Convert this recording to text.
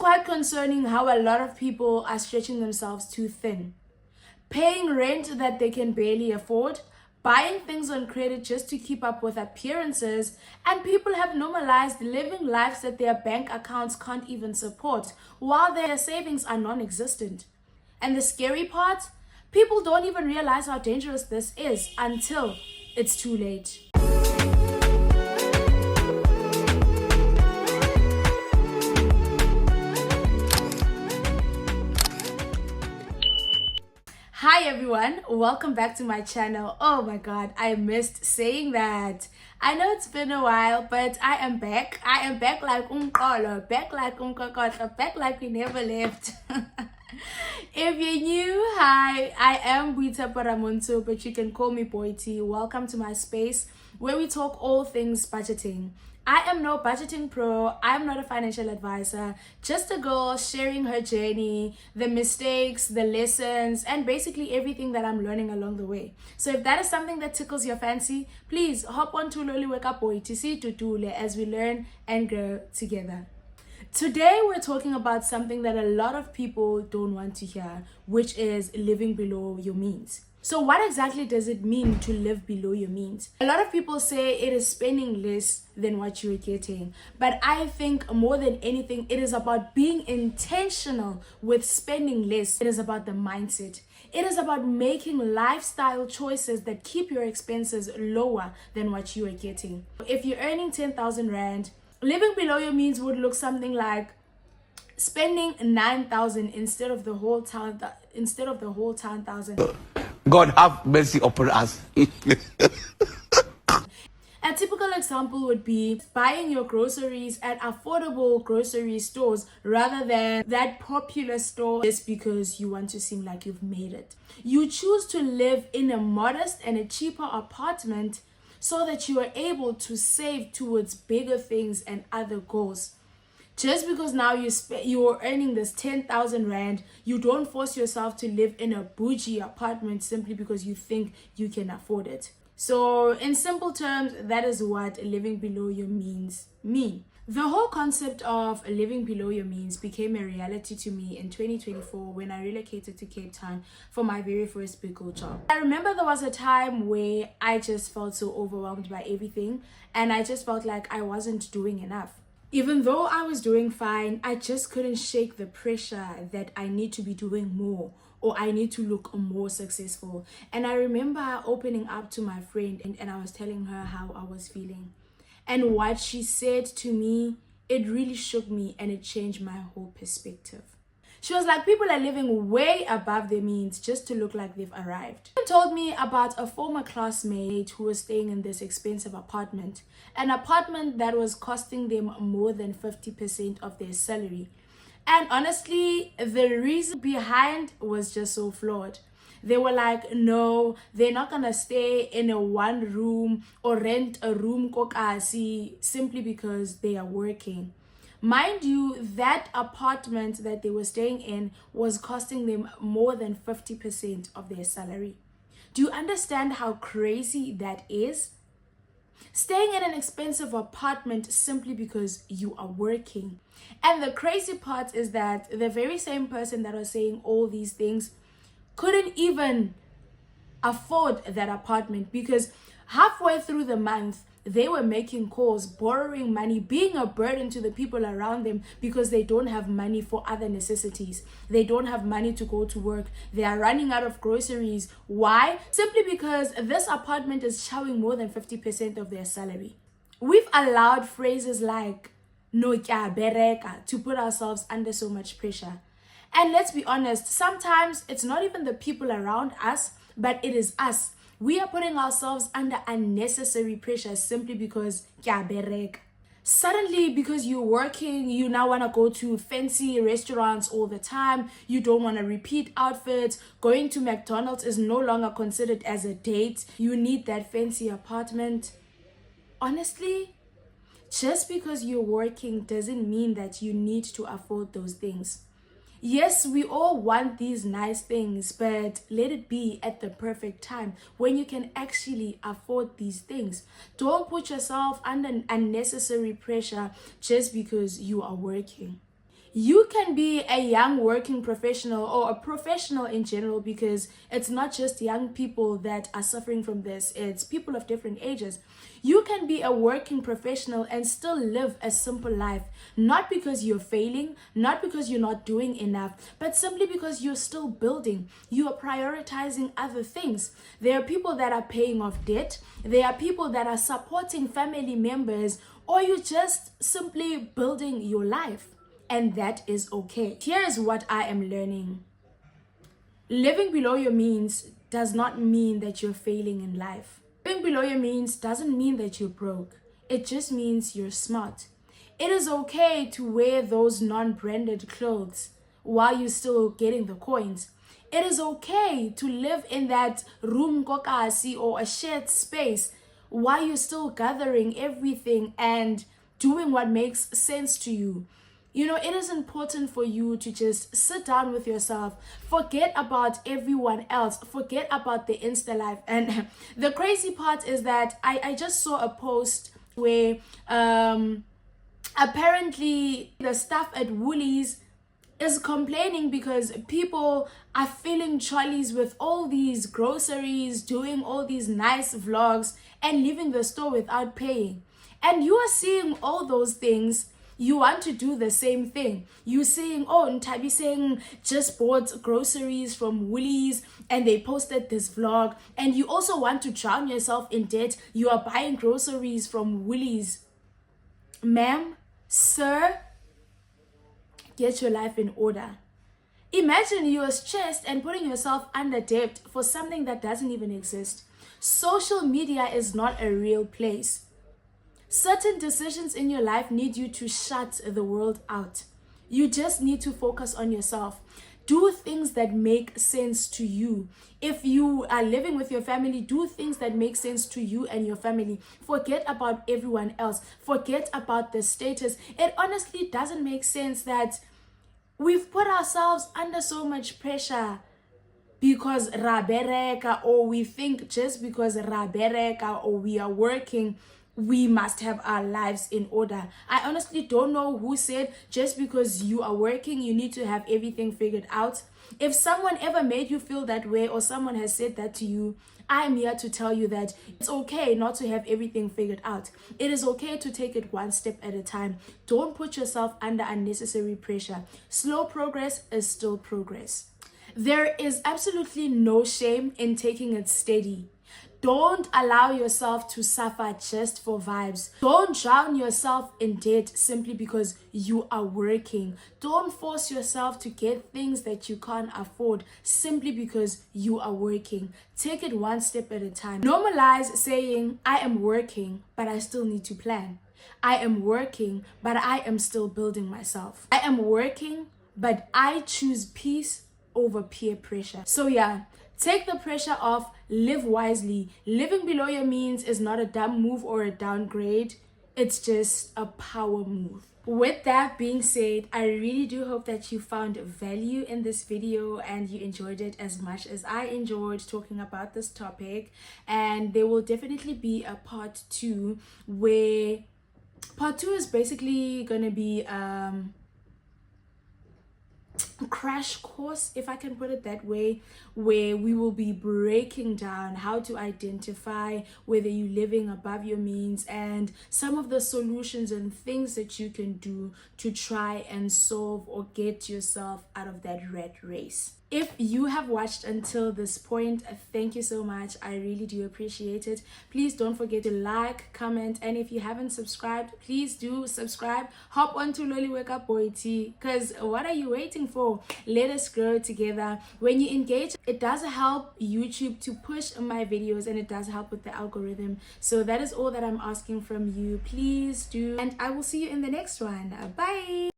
quite concerning how a lot of people are stretching themselves too thin, paying rent that they can barely afford, buying things on credit just to keep up with appearances, and people have normalized living lives that their bank accounts can't even support, while their savings are non-existent. And the scary part? People don't even realize how dangerous this is until it's too late. Hi everyone, welcome back to my channel. Oh my god, I missed saying that. I know it's been a while, but I am back. I am back like umqolo, back like umqoqotho, back like we never left. If you're new, hi, I am Buita Paramuntu, but you can call me Boiti. Welcome to my space where we talk all things budgeting. I am no budgeting pro, I am not a financial advisor, just a girl sharing her journey, the mistakes, the lessons, and basically everything that I'm learning along the way. So if that is something that tickles your fancy, please hop on to Loliweka Boiti Tutule as we learn and grow together. Today we're talking about something that a lot of people don't want to hear, which is living below your means. So what exactly does it mean to live below your means? A lot of people say it is spending less than what you're getting. But I think more than anything, it is about being intentional with spending less. It is about the mindset. It is about making lifestyle choices that keep your expenses lower than what you are getting. If you're earning 10,000 Rand, living below your means would look something like spending 9,000 instead of the whole 10,000. God have mercy upon us. A typical example would be buying your groceries at affordable grocery stores rather than that popular store just because you want to seem like you've made it. You choose to live in a modest and a cheaper apartment so that you are able to save towards bigger things and other goals. Just because now you are earning this 10,000 Rand, you don't force yourself to live in a bougie apartment simply because you think you can afford it. So in simple terms, that is what living below your means mean. The whole concept of living below your means became a reality to me in 2024 when I relocated to Cape Town for my very first big job. I remember there was a time where I just felt so overwhelmed by everything and I just felt like I wasn't doing enough. Even though I was doing fine, I just couldn't shake the pressure that I need to be doing more or I need to look more successful. And I remember opening up to my friend and I was telling her how I was feeling. And what she said to me, it really shook me and it changed my whole perspective. She was like, people are living way above their means just to look like they've arrived. She told me about a former classmate who was staying in this expensive apartment. An apartment that was costing them more than 50% of their salary. And honestly, the reason behind was just so flawed. They were like, no, they're not gonna stay in a one room or rent a room kokasi simply because they are working. Mind you, that apartment that they were staying in was costing them more than 50% of their salary. Do you understand how crazy that is? Staying in an expensive apartment simply because you are working. And the crazy part is that the very same person that was saying all these things couldn't even afford that apartment because halfway through the month, they were making calls, borrowing money, being a burden to the people around them because they don't have money for other necessities. They don't have money to go to work. They are running out of groceries. Why? Simply because this apartment is showing more than 50% of their salary. We've allowed phrases like, no kya bereka, to put ourselves under so much pressure. And let's be honest, sometimes it's not even the people around us, but it is us. We are putting ourselves under unnecessary pressure simply because kya bereka. Suddenly, because you're working, you now want to go to fancy restaurants all the time. You don't want to repeat outfits. Going to McDonald's is no longer considered as a date. You need that fancy apartment. Honestly, just because you're working doesn't mean that you need to afford those things. Yes, we all want these nice things, but let it be at the perfect time when you can actually afford these things. Don't put yourself under unnecessary pressure just because you are working. You can be a young working professional or a professional in general, because it's not just young people that are suffering from this, it's people of different ages. You can be a working professional and still live a simple life, not because you're failing, not because you're not doing enough, but simply because you're still building. You are prioritizing other things. There are people that are paying off debt, there are people that are supporting family members, or you're just simply building your life. And that is okay. Here is what I am learning. Living below your means does not mean that you're failing in life. Living below your means doesn't mean that you're broke. It just means you're smart. It is okay to wear those non-branded clothes while you're still getting the coins. It is okay to live in that room kokasi or a shared space while you're still gathering everything and doing what makes sense to you. You know, it is important for you to just sit down with yourself, forget about everyone else, forget about the Insta life. And the crazy part is that I just saw a post where apparently the staff at Woolies is complaining because people are filling trolleys with all these groceries, doing all these nice vlogs, and leaving the store without paying. And you are seeing all those things. You want to do the same thing. You're saying, oh, Ntabi saying just bought groceries from Woolies and they posted this vlog, and you also want to drown yourself in debt. You are buying groceries from Woolies. Ma'am, sir, get your life in order. Imagine you are stressed and putting yourself under debt for something that doesn't even exist. Social media is not a real place. Certain decisions in your life need you to shut the world out. You just need to focus on yourself. Do things that make sense to you. If you are living with your family, do things that make sense to you and your family. Forget about everyone else. Forget about the status. It honestly doesn't make sense that we've put ourselves under so much pressure because rabereka, or we think just because rabereka or we are working, we must have our lives in order. I honestly don't know who said just because you are working, you need to have everything figured out. If someone ever made you feel that way, or someone has said that to you, I am here to tell you that it's okay not to have everything figured out. It is okay to take it one step at a time. Don't put yourself under unnecessary pressure. Slow progress is still progress. There is absolutely no shame in taking it steady. Don't allow yourself to suffer just for vibes. Don't drown yourself in debt simply because you are working. Don't force yourself to get things that you can't afford simply because you are working. Take it one step at a time. Normalize saying, I am working, but I still need to plan. I am working, but I am still building myself. I am working, but I choose peace over peer pressure. So yeah, take the pressure off, live wisely. Living below your means is not a dumb move or a downgrade. It's just a power move. With that being said, I really do hope that you found value in this video and you enjoyed it as much as I enjoyed talking about this topic. And there will definitely be a part 2 where part 2 is basically gonna be crash course, if I can put it that way, where we will be breaking down how to identify whether you're living above your means and some of the solutions and things that you can do to try and solve or get yourself out of that rat race. If you have watched until this point, thank you so much. I really do appreciate it. Please don't forget to like, comment, and if you haven't subscribed, please do subscribe. Hop onto Loli Wake Up Boy T, because what are you waiting for? Let us grow together. When you engage, it does help YouTube to push my videos and it does help with the algorithm. So that is all that I'm asking from you. Please do, and I will see you in the next one. Bye.